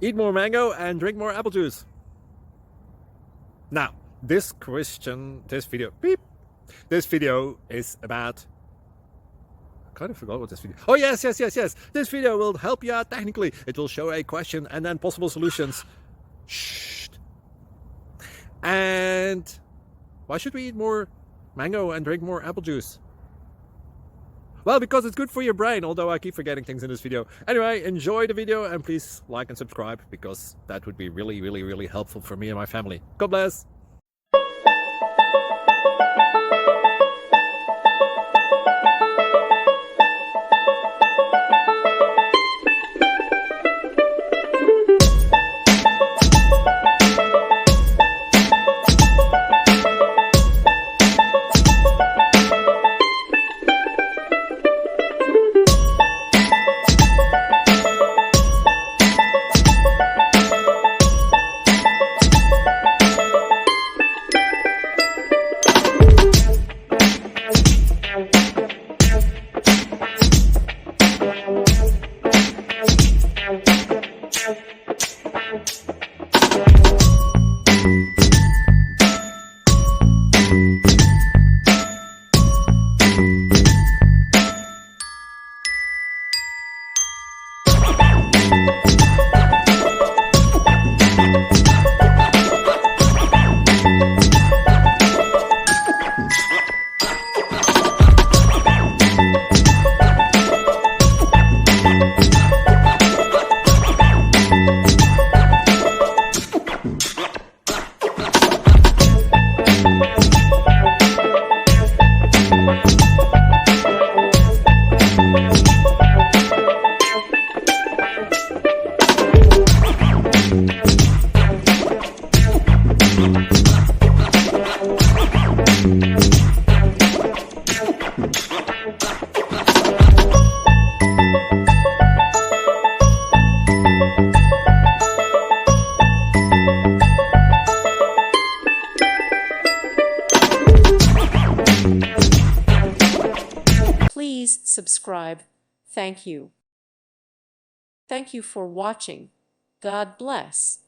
Eat more mango and drink more apple juice. Now, this video is about... I kind of forgot what this video... Oh, yes. This video will help you out technically. It will show a question and then possible solutions. Shh. And why should we eat more mango and drink more apple juice? Well, because it's good for your brain, although I keep forgetting things in this video. Anyway, enjoy the video and please like and subscribe, because that would be really helpful for me and my family. God bless! Please subscribe. Thank you. Thank you for watching. God bless.